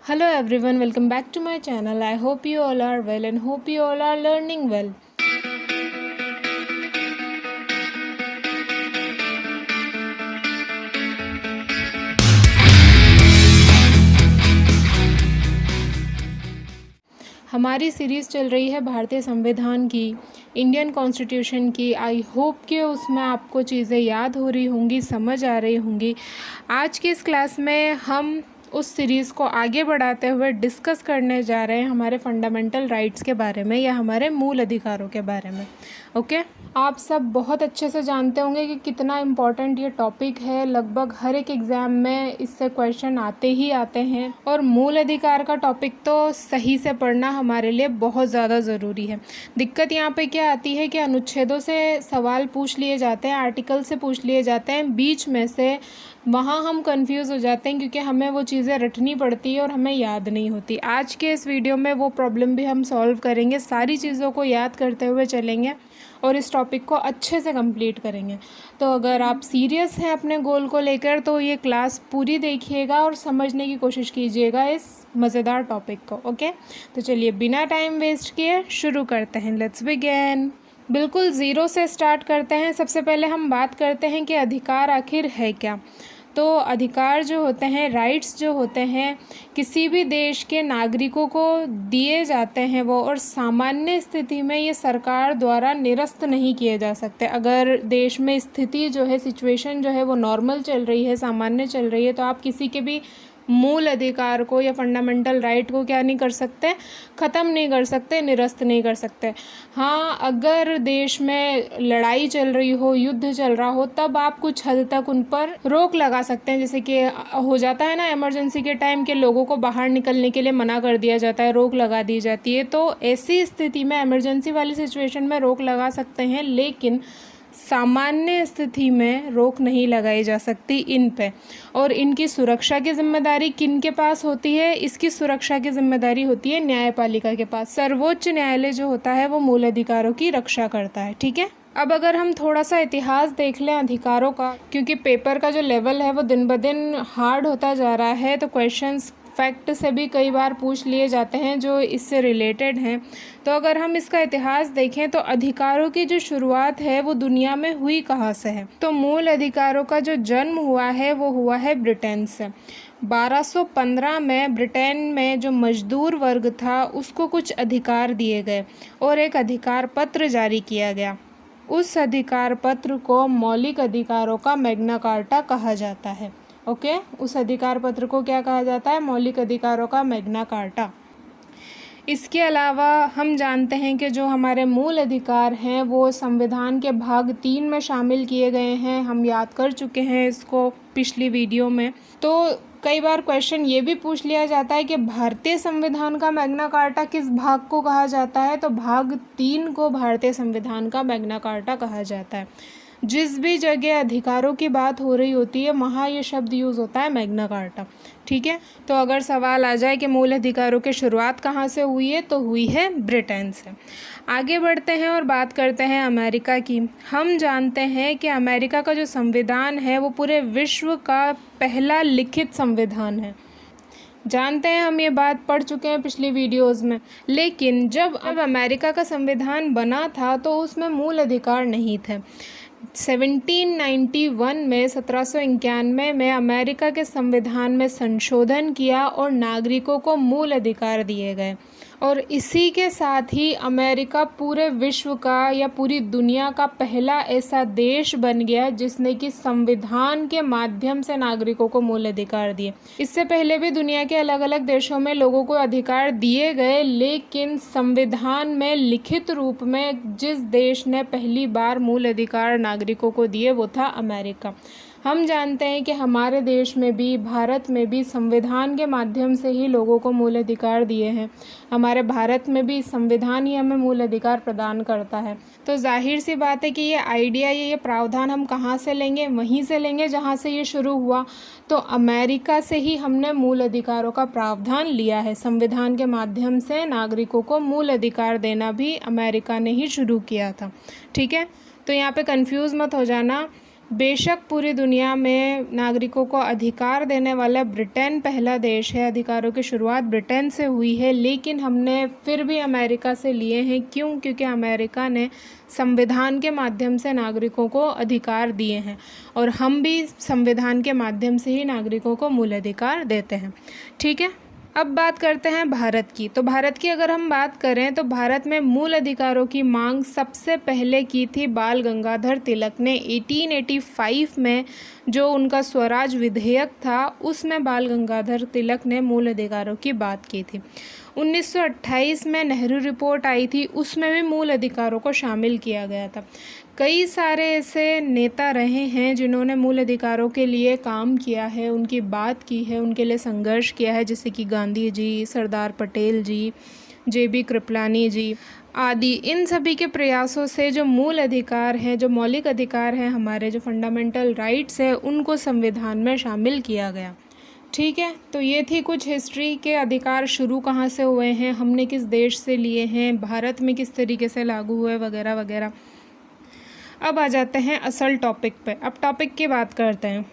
Hello everyone, welcome back to my channel. I hope you all are well and hope you all are learning well. हमारी series चल रही है भारतीय संविधान की, इंडियन कॉन्स्टिट्यूशन की। आई होप कि उसमें आपको चीज़ें याद हो रही होंगी, समझ आ रही होंगी। आज की इस क्लास में हम उस सीरीज़ को आगे बढ़ाते हुए डिस्कस करने जा रहे हैं हमारे फंडामेंटल राइट्स के बारे में या हमारे मूल अधिकारों के बारे में। ओके, आप सब बहुत अच्छे से जानते होंगे कि कितना इम्पॉर्टेंट ये टॉपिक है। लगभग हर एक एग्ज़ाम में इससे क्वेश्चन आते ही आते हैं और मूल अधिकार का टॉपिक तो सही से पढ़ना हमारे लिए बहुत ज़्यादा ज़रूरी है। दिक्कत यहाँ पे क्या आती है कि अनुच्छेदों से सवाल पूछ लिए जाते हैं, आर्टिकल से पूछ लिए जाते हैं, बीच में से वहाँ हम कंफ्यूज हो जाते हैं क्योंकि हमें वो चीज़ें रटनी पड़ती है और हमें याद नहीं होती। आज के इस वीडियो में वो प्रॉब्लम भी हम सॉल्व करेंगे, सारी चीज़ों को याद करते हुए चलेंगे और इस टॉपिक को अच्छे से कंप्लीट करेंगे। तो अगर आप सीरियस हैं अपने गोल को लेकर तो ये क्लास पूरी देखिएगा और समझने की कोशिश कीजिएगा इस मज़ेदार टॉपिक को। ओके, तो चलिए बिना टाइम वेस्ट किए शुरू करते हैं। Let's begin. बिल्कुल ज़ीरो से स्टार्ट करते हैं। सबसे पहले हम बात करते हैं कि अधिकार आखिर है क्या। तो अधिकार जो होते हैं, राइट्स जो होते हैं, किसी भी देश के नागरिकों को दिए जाते हैं वो, और सामान्य स्थिति में ये सरकार द्वारा निरस्त नहीं किए जा सकते। अगर देश में स्थिति जो है, सिचुएशन जो है वो नॉर्मल चल रही है, सामान्य चल रही है, तो आप किसी के भी मूल अधिकार को या फंडामेंटल राइट को क्या नहीं कर सकते, ख़त्म नहीं कर सकते, निरस्त नहीं कर सकते। हाँ, अगर देश में लड़ाई चल रही हो, युद्ध चल रहा हो, तब आप कुछ हद तक उन पर रोक लगा सकते हैं। जैसे कि हो जाता है ना, इमरजेंसी के टाइम के लोगों को बाहर निकलने के लिए मना कर दिया जाता है, रोक लगा दी जाती है। तो ऐसी स्थिति में, इमरजेंसी वाली सिचुएशन में रोक लगा सकते हैं, लेकिन सामान्य स्थिति में रोक नहीं लगाई जा सकती इन पे। और इनकी सुरक्षा की जिम्मेदारी किन के पास होती है? इसकी सुरक्षा की जिम्मेदारी होती है न्यायपालिका के पास। सर्वोच्च न्यायालय जो होता है वो मूल अधिकारों की रक्षा करता है। ठीक है, अब अगर हम थोड़ा सा इतिहास देख लें अधिकारों का, क्योंकि पेपर का जो लेवल है वो दिन ब दिन हार्ड होता जा रहा है, तो क्वेश्चंस फैक्ट से भी कई बार पूछ लिए जाते हैं जो इससे रिलेटेड हैं। तो अगर हम इसका इतिहास देखें तो अधिकारों की जो शुरुआत है वो दुनिया में हुई कहाँ से है? तो मूल अधिकारों का जो जन्म हुआ है वो हुआ है ब्रिटेन से। 1215 में ब्रिटेन में जो मजदूर वर्ग था उसको कुछ अधिकार दिए गए और एक अधिकार पत्र जारी किया गया। उस अधिकार पत्र को मौलिक अधिकारों का मैग्ना कार्टा कहा जाता है। ओके, उस अधिकार पत्र को क्या कहा जाता है? मौलिक अधिकारों का मैग्ना कार्टा। इसके अलावा हम जानते हैं कि जो हमारे मूल अधिकार हैं वो संविधान के भाग 3 में शामिल किए गए हैं। हम याद कर चुके हैं इसको पिछली वीडियो में। तो कई बार क्वेश्चन ये भी पूछ लिया जाता है कि भारतीय संविधान का मैग्ना कार्टा किस भाग को कहा जाता है? तो भाग 3 को भारतीय संविधान का मैग्ना कार्टा कहा जाता है। जिस भी जगह अधिकारों की बात हो रही होती है वहाँ ये शब्द यूज़ होता है मैग्ना कार्टा। ठीक है, तो अगर सवाल आ जाए कि मूल अधिकारों की शुरुआत कहाँ से हुई है, तो हुई है ब्रिटेन से। आगे बढ़ते हैं और बात करते हैं अमेरिका की। हम जानते हैं कि अमेरिका का जो संविधान है वो पूरे विश्व का पहला लिखित संविधान है। जानते हैं, हम ये बात पढ़ चुके हैं पिछली वीडियोस में। लेकिन जब अमेरिका का संविधान बना था तो उसमें मूल अधिकार नहीं थे। 1791 में 1791 में अमेरिका के संविधान में संशोधन किया और नागरिकों को मूल अधिकार दिए गए, और इसी के साथ ही अमेरिका पूरे विश्व का या पूरी दुनिया का पहला ऐसा देश बन गया जिसने कि संविधान के माध्यम से नागरिकों को मूल अधिकार दिए। इससे पहले भी दुनिया के अलग अलग देशों में लोगों को अधिकार दिए गए, लेकिन संविधान में लिखित रूप में जिस देश ने पहली बार मूल अधिकार नागरिकों को दिए वो था अमेरिका। हम जानते हैं कि हमारे देश में भी, भारत में भी संविधान के माध्यम से ही लोगों को मूल अधिकार दिए हैं। हमारे भारत में भी संविधान ही हमें मूल अधिकार प्रदान करता है। तो जाहिर सी बात है कि ये आइडिया, ये प्रावधान हम कहाँ से लेंगे? वहीं से लेंगे जहाँ से ये शुरू हुआ। तो अमेरिका से ही हमने मूल अधिकारों का प्रावधान लिया है। संविधान के माध्यम से नागरिकों को मूल अधिकार देना भी अमेरिका ने ही शुरू किया था। ठीक है, तो यहाँ पे कंफ्यूज मत हो जाना। बेशक पूरी दुनिया में नागरिकों को अधिकार देने वाला ब्रिटेन पहला देश है, अधिकारों की शुरुआत ब्रिटेन से हुई है, लेकिन हमने फिर भी अमेरिका से लिए हैं। क्यों? क्योंकि अमेरिका ने संविधान के माध्यम से नागरिकों को अधिकार दिए हैं और हम भी संविधान के माध्यम से ही नागरिकों को मूल अधिकार देते हैं। ठीक है, अब बात करते हैं भारत की। तो भारत की अगर हम बात करें तो भारत में मूल अधिकारों की मांग सबसे पहले की थी बाल गंगाधर तिलक ने 1885 में। जो उनका स्वराज विधेयक था उसमें बाल गंगाधर तिलक ने मूल अधिकारों की बात की थी। 1928 में नेहरू रिपोर्ट आई थी, उसमें भी मूल अधिकारों को शामिल किया गया था। कई सारे ऐसे नेता रहे हैं जिन्होंने मूल अधिकारों के लिए काम किया है, उनकी बात की है, उनके लिए संघर्ष किया है, जैसे कि गांधी जी, सरदार पटेल जी, JB कृपलानी जी आदि। इन सभी के प्रयासों से जो मूल अधिकार हैं, जो मौलिक अधिकार हैं हमारे, जो फंडामेंटल राइट्स हैं, उनको संविधान में शामिल किया गया। ठीक है, तो ये थी कुछ हिस्ट्री के अधिकार शुरू कहाँ से हुए हैं, हमने किस देश से लिए हैं, भारत में किस तरीके से लागू हुए, वगैरह वगैरह। अब आ जाते हैं असल टॉपिक पे। अब टॉपिक की बात करते हैं।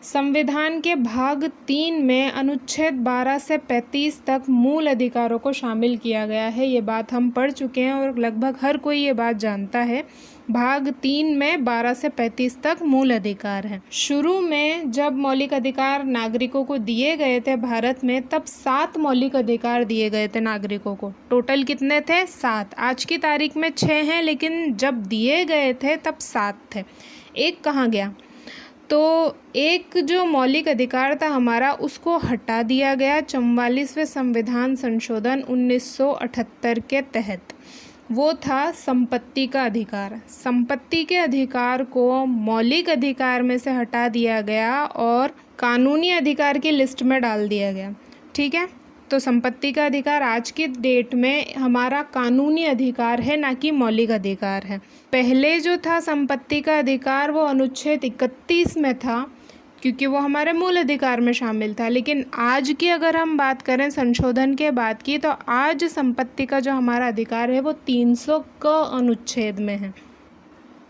संविधान के भाग 3 में अनुच्छेद 12 से 35 तक मूल अधिकारों को शामिल किया गया है। ये बात हम पढ़ चुके हैं और लगभग हर कोई ये बात जानता है। भाग 3 में 12 से 35 तक मूल अधिकार हैं। शुरू में जब मौलिक अधिकार नागरिकों को दिए गए थे भारत में, तब 7 मौलिक अधिकार दिए गए थे नागरिकों को। टोटल कितने थे? 7। आज की तारीख में 6 हैं, लेकिन जब दिए गए थे तब 7 थे। एक कहाँ गया? तो एक जो मौलिक अधिकार था हमारा, उसको हटा दिया गया 44वें संविधान संशोधन 1978 के तहत। वो था संपत्ति का अधिकार। संपत्ति के अधिकार को मौलिक अधिकार में से हटा दिया गया और कानूनी अधिकार की लिस्ट में डाल दिया गया। ठीक है, तो संपत्ति का अधिकार आज की डेट में हमारा कानूनी अधिकार है, ना कि मौलिक अधिकार है। पहले जो था संपत्ति का अधिकार, वो अनुच्छेद 31 में था, क्योंकि वो हमारे मूल अधिकार में शामिल था। लेकिन आज की अगर हम बात करें संशोधन के बाद की, तो आज संपत्ति का जो हमारा अधिकार है वो 300 क अनुच्छेद में है।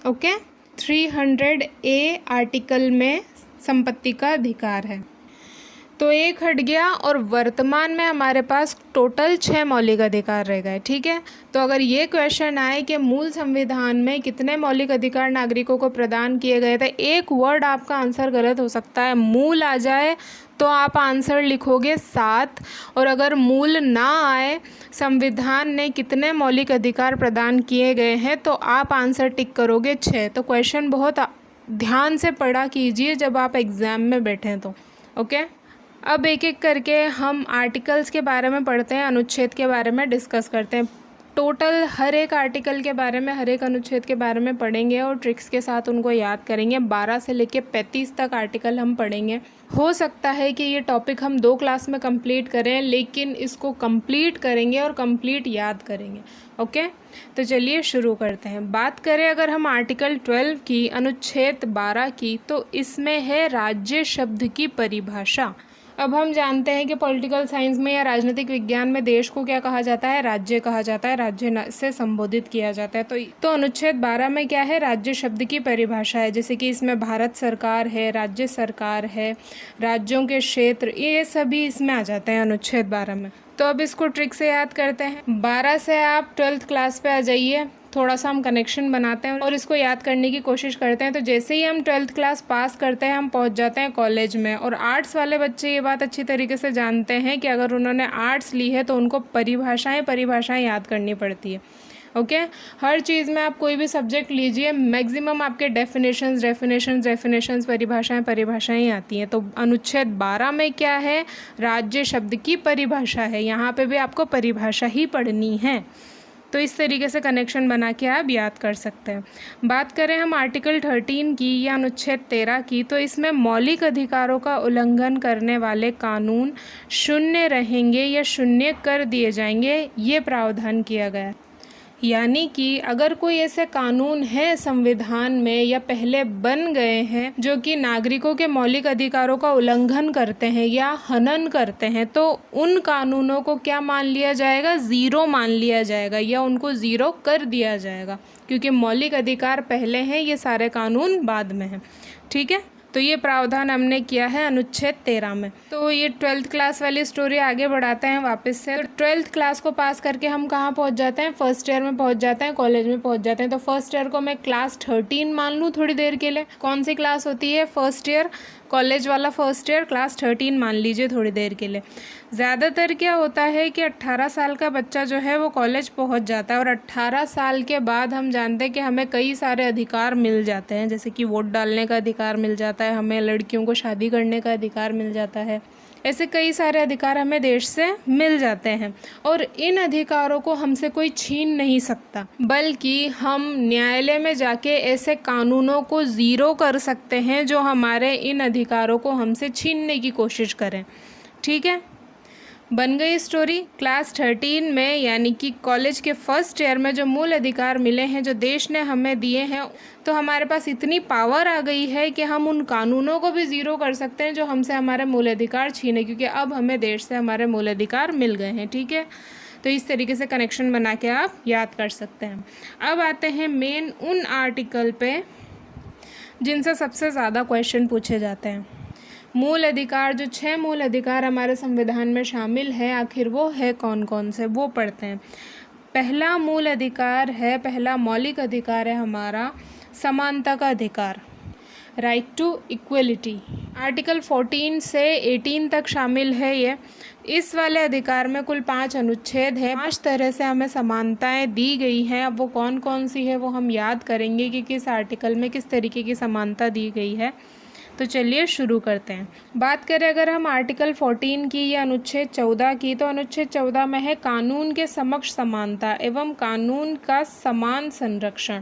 ओके, 300A आर्टिकल में संपत्ति का अधिकार है। तो एक हट गया और वर्तमान में हमारे पास टोटल 6 मौलिक अधिकार रह गए। ठीक है, तो अगर ये क्वेश्चन आए कि मूल संविधान में कितने मौलिक अधिकार नागरिकों को प्रदान किए गए थे, एक वर्ड आपका आंसर गलत हो सकता है। मूल आ जाए तो आप आंसर लिखोगे 7, और अगर मूल ना आए, संविधान ने कितने मौलिक अधिकार प्रदान किए गए हैं, तो आप आंसर टिक करोगे 6। तो क्वेश्चन बहुत ध्यान से पढ़ा कीजिए जब आप एग्ज़ाम में बैठें तो। ओके, अब एक एक करके हम आर्टिकल्स के बारे में पढ़ते हैं, अनुच्छेद के बारे में डिस्कस करते हैं। टोटल हर एक आर्टिकल के बारे में, हर एक अनुच्छेद के बारे में पढ़ेंगे और ट्रिक्स के साथ उनको याद करेंगे। 12 से लेकर 35 तक आर्टिकल हम पढ़ेंगे। हो सकता है कि ये टॉपिक हम 2 क्लास में कंप्लीट करें, लेकिन इसको कंप्लीट करेंगे और कंप्लीट याद करेंगे। ओके, तो चलिए शुरू करते हैं। बात करें अगर हम आर्टिकल 12 की, अनुच्छेद 12 की, तो इसमें है राज्य शब्द की परिभाषा। अब हम जानते हैं कि पॉलिटिकल साइंस में या राजनीतिक विज्ञान में देश को क्या कहा जाता है? राज्य कहा जाता है, राज्य से संबोधित किया जाता है। तो अनुच्छेद 12 में क्या है? राज्य शब्द की परिभाषा है। जैसे कि इसमें भारत सरकार है, राज्य सरकार है, राज्यों के क्षेत्र, ये सभी इसमें आ जाते हैं अनुच्छेद 12 में। तो अब इसको ट्रिक से याद करते हैं। 12 से आप 12th क्लास पे आ जाइए, थोड़ा सा हम कनेक्शन बनाते हैं और इसको याद करने की कोशिश करते हैं। तो जैसे ही हम 12th क्लास पास करते हैं, हम पहुंच जाते हैं कॉलेज में। और आर्ट्स वाले बच्चे ये बात अच्छी तरीके से जानते हैं कि अगर उन्होंने आर्ट्स ली है तो उनको परिभाषाएं याद करनी पड़ती है। ओके, हर चीज़ में आप कोई भी सब्जेक्ट लीजिए, मैक्सिमम आपके डेफिनेशंस परिभाषाएं आती हैं। तो अनुच्छेद 12 में क्या है? राज्य शब्द की परिभाषा है। यहाँ पे भी आपको परिभाषा ही पढ़नी है। तो इस तरीके से कनेक्शन बना के आप याद कर सकते हैं। बात करें हम आर्टिकल 13 की या अनुच्छेद 13 की, तो इसमें मौलिक अधिकारों का उल्लंघन करने वाले कानून शून्य रहेंगे या शून्य कर दिए जाएंगे, ये प्रावधान किया गया है। यानी कि अगर कोई ऐसे कानून हैं संविधान में या पहले बन गए हैं जो कि नागरिकों के मौलिक अधिकारों का उल्लंघन करते हैं या हनन करते हैं, तो उन कानूनों को क्या मान लिया जाएगा? ज़ीरो मान लिया जाएगा या उनको ज़ीरो कर दिया जाएगा, क्योंकि मौलिक अधिकार पहले हैं, ये सारे कानून बाद में हैं। ठीक है, तो ये प्रावधान हमने किया है अनुच्छेद 13 में। तो ये 12th क्लास वाली स्टोरी आगे बढ़ाते हैं वापस से। तो 12th क्लास को पास करके हम कहाँ पहुँच जाते हैं? फर्स्ट ईयर में पहुँच जाते हैं, कॉलेज में पहुँच जाते हैं। तो फर्स्ट ईयर को मैं क्लास 13 मान लूँ थोड़ी देर के लिए। कौन सी क्लास होती है? फर्स्ट ईयर, कॉलेज वाला फर्स्ट ईयर, क्लास 13 मान लीजिए थोड़ी देर के लिए। ज़्यादातर क्या होता है कि 18 साल का बच्चा जो है वो कॉलेज पहुंच जाता है और 18 साल के बाद हम जानते हैं कि हमें कई सारे अधिकार मिल जाते हैं, जैसे कि वोट डालने का अधिकार मिल जाता है, हमें लड़कियों को शादी करने का अधिकार मिल जाता है। ऐसे कई सारे अधिकार हमें देश से मिल जाते हैं और इन अधिकारों को हमसे कोई छीन नहीं सकता, बल्कि हम न्यायालय में जाके ऐसे कानूनों को ज़ीरो कर सकते हैं जो हमारे इन अधिकारों को हमसे छीनने की कोशिश करें। ठीक है, बन गई स्टोरी। क्लास 13 में यानी कि कॉलेज के फर्स्ट ईयर में जो मूल अधिकार मिले हैं, जो देश ने हमें दिए हैं, तो हमारे पास इतनी पावर आ गई है कि हम उन कानूनों को भी ज़ीरो कर सकते हैं जो हमसे हमारे मूल अधिकार छीने, क्योंकि अब हमें देश से हमारे मूल अधिकार मिल गए हैं। ठीक है, तो इस तरीके से कनेक्शन बना के आप याद कर सकते हैं। अब आते हैं मेन उन आर्टिकल पे जिनसे सबसे ज़्यादा क्वेश्चन पूछे जाते हैं। मूल अधिकार, जो 6 मूल अधिकार हमारे संविधान में शामिल है, आखिर वो है कौन कौन से, वो पढ़ते हैं। पहला मूल अधिकार है, पहला मौलिक अधिकार है हमारा समानता का अधिकार, राइट टू इक्वलिटी। आर्टिकल 14 से 18 तक शामिल है ये। इस वाले अधिकार में कुल 5 अनुच्छेद है, 5 तरह से हमें समानताएं दी गई हैं। अब वो कौन कौन सी है वो हम याद करेंगे कि किस आर्टिकल में किस तरीके की समानता दी गई है। तो चलिए शुरू करते हैं। बात करें अगर हम आर्टिकल 14 की या अनुच्छेद 14 की, तो अनुच्छेद 14 में है कानून के समक्ष समानता एवं कानून का समान संरक्षण।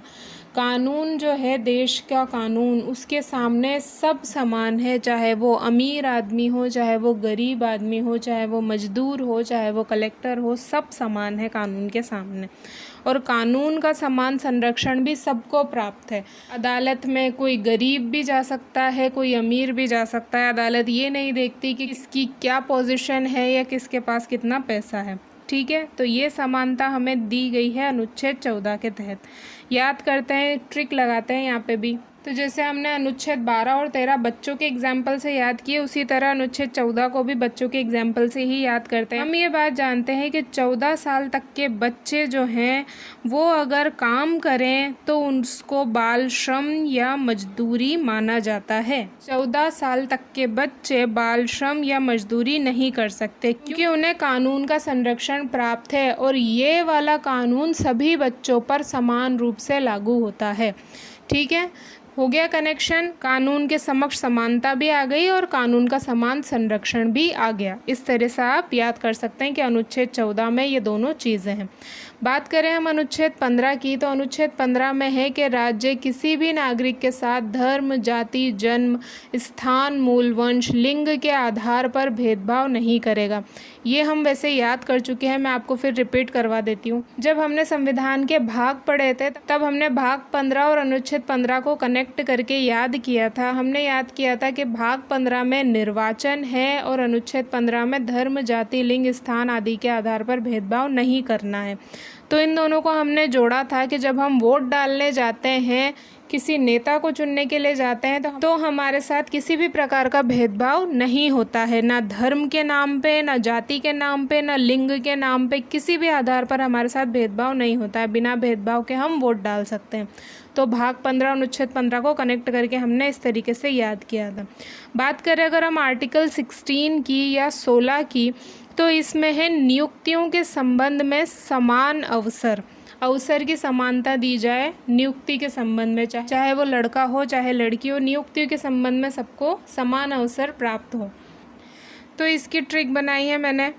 कानून जो है, देश का कानून, उसके सामने सब समान है, चाहे वो अमीर आदमी हो, चाहे वो गरीब आदमी हो, चाहे वो मजदूर हो, चाहे वो कलेक्टर हो, सब समान है कानून के सामने। और कानून का समान संरक्षण भी सबको प्राप्त है। अदालत में कोई गरीब भी जा सकता है, कोई अमीर भी जा सकता है। अदालत ये नहीं देखती कि किसकी क्या पोजीशन है या किसके पास कितना पैसा है। ठीक है, तो ये समानता हमें दी गई है अनुच्छेद 14 के तहत। याद करते हैं, ट्रिक लगाते हैं यहाँ पे भी। तो जैसे हमने अनुच्छेद 12 और 13 बच्चों के एग्जाम्पल से याद किए, उसी तरह अनुच्छेद 14 को भी बच्चों के एग्जाम्पल से ही याद करते हैं। हम ये बात जानते हैं कि 14 साल तक के बच्चे जो हैं वो अगर काम करें तो उसको बाल श्रम या मजदूरी माना जाता है। 14 साल तक के बच्चे बाल श्रम या मजदूरी नहीं कर सकते, क्योंकि उन्हें कानून का संरक्षण प्राप्त है और ये वाला कानून सभी बच्चों पर समान रूप से लागू होता है। ठीक है, हो गया कनेक्शन। कानून के समक्ष समानता भी आ गई और कानून का समान संरक्षण भी आ गया। इस तरह से आप याद कर सकते हैं कि अनुच्छेद 14 में ये दोनों चीज़ें हैं। बात करें हम अनुच्छेद 15 की, तो अनुच्छेद 15 में है कि राज्य किसी भी नागरिक के साथ धर्म, जाति, जन्म, स्थान, मूल वंश, लिंग के आधार पर भेदभाव नहीं करेगा। ये हम वैसे याद कर चुके हैं, मैं आपको फिर रिपीट करवा देती हूँ। जब हमने संविधान के भाग पढ़े थे तब हमने भाग 15 और अनुच्छेद 15 को कनेक्ट करके याद किया था। हमने याद किया था कि भाग 15 में निर्वाचन है और अनुच्छेद 15 में धर्म, जाति, लिंग, स्थान आदि के आधार पर भेदभाव नहीं करना है। तो इन दोनों को हमने जोड़ा था कि जब हम वोट डालने जाते हैं, किसी नेता को चुनने के लिए जाते हैं, तो हमारे साथ किसी भी प्रकार का भेदभाव नहीं होता है, ना धर्म के नाम पे, ना जाति के नाम पे, ना लिंग के नाम पे, किसी भी आधार पर हमारे साथ भेदभाव नहीं होता है। बिना भेदभाव के हम वोट डाल सकते हैं। तो भाग 15 अनुच्छेद 15 को कनेक्ट करके हमने इस तरीके से याद किया था। बात करें अगर हम आर्टिकल 16 की या 16 की, तो इसमें है नियुक्तियों के संबंध में समान अवसर की समानता दी जाए। नियुक्ति के संबंध में चाहे वो लड़का हो चाहे लड़की हो, नियुक्तियों के संबंध में सबको समान अवसर प्राप्त हो। तो इसकी ट्रिक बनाई है मैंने।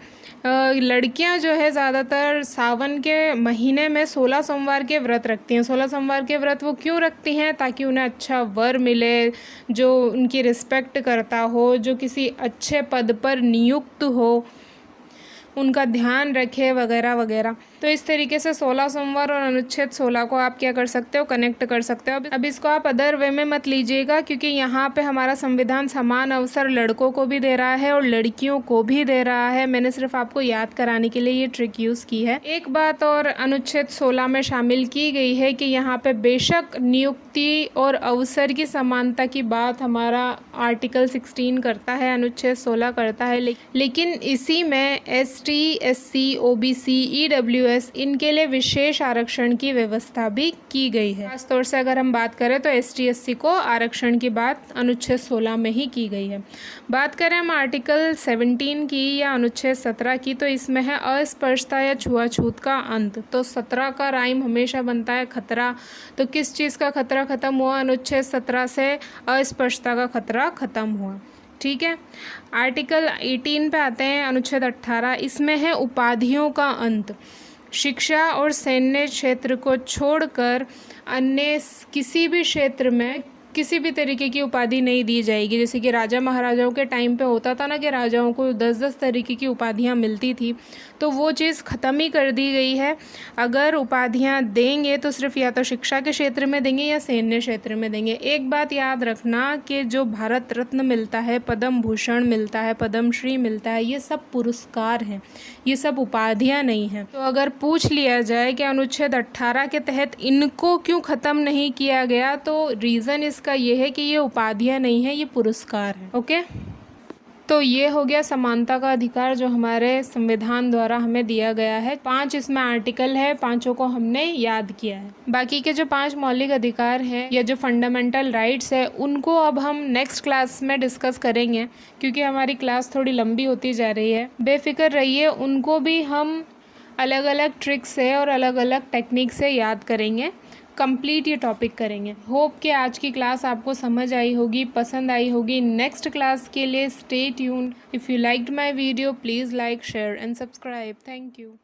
लड़कियां जो है ज़्यादातर सावन के महीने में 16 सोमवार के व्रत रखती हैं। 16 सोमवार के व्रत वो क्यों रखती हैं? ताकि उन्हें अच्छा वर मिले, जो उनकी रिस्पेक्ट करता हो, जो किसी अच्छे पद पर नियुक्त हो। उनका ध्यान रखें वगैरह वगैरह। तो इस तरीके से 16 सोमवार और अनुच्छेद 16 को आप क्या कर सकते हो, कनेक्ट कर सकते हो। अब इसको आप अदर वे में मत लीजिएगा, क्योंकि यहाँ पे हमारा संविधान समान अवसर लड़कों को भी दे रहा है और लड़कियों को भी दे रहा है। मैंने सिर्फ आपको याद कराने के लिए ये ट्रिक यूज़ की है। एक बात और अनुच्छेद 16 में शामिल की गई है कि यहाँ पे बेशक नियुक्ति और अवसर की समानता की बात हमारा आर्टिकल 16 करता है, अनुच्छेद 16 करता है, लेकिन इसी में ST, SC, OBC, EWS इनके लिए विशेष आरक्षण की व्यवस्था भी की गई है। खासतौर से अगर हम बात करें तो ST, SC को आरक्षण की बात अनुच्छेद 16 में ही की गई है। बात करें हम आर्टिकल 17 की या अनुच्छेद 17 की, तो इसमें है अस्पृश्यता या छुआछूत का अंत। तो 17 का राइम हमेशा बनता है खतरा। तो किस चीज़ का खतरा खत्म हुआ? अनुच्छेद 17 से अस्पृश्यता का खतरा खत्म हुआ। ठीक है, आर्टिकल 18 पे आते हैं, अनुच्छेद 18। इसमें है उपाधियों का अंत। शिक्षा और सैन्य क्षेत्र को छोड़कर अन्य किसी भी क्षेत्र में किसी भी तरीके की उपाधि नहीं दी जाएगी। जैसे कि राजा महाराजाओं के टाइम पे होता था ना कि राजाओं को 10-10 तरीके की उपाधियां मिलती थी, तो वो चीज़ ख़त्म ही कर दी गई है। अगर उपाधियां देंगे तो सिर्फ या तो शिक्षा के क्षेत्र में देंगे या सैन्य क्षेत्र में देंगे। एक बात याद रखना कि जो भारत रत्न मिलता है, पद्म भूषण मिलता है, पद्मश्री मिलता है, ये सब पुरस्कार हैं, ये सब उपाधियां नहीं हैं। तो अगर पूछ लिया जाए कि अनुच्छेद 18 के तहत इनको क्यों ख़त्म नहीं किया गया, तो रीज़न इसका ये है कि ये उपाधियां नहीं है, ये पुरस्कार है। ओके, तो ये हो गया समानता का अधिकार जो हमारे संविधान द्वारा हमें दिया गया है। 5 इसमें आर्टिकल है, 5 को हमने याद किया है। बाकी के जो 5 मौलिक अधिकार हैं या जो फंडामेंटल राइट्स है, उनको अब हम नेक्स्ट क्लास में डिस्कस करेंगे, क्योंकि हमारी क्लास थोड़ी लंबी होती जा रही है। बेफिक्र रहिए, उनको भी हम अलग अलग ट्रिक से और अलग अलग टेक्निक से याद करेंगे, कंप्लीट ये टॉपिक करेंगे। होप कि आज की क्लास आपको समझ आई होगी, पसंद आई होगी। नेक्स्ट क्लास के लिए stay tuned. If you liked my video please like, share and subscribe. Thank you.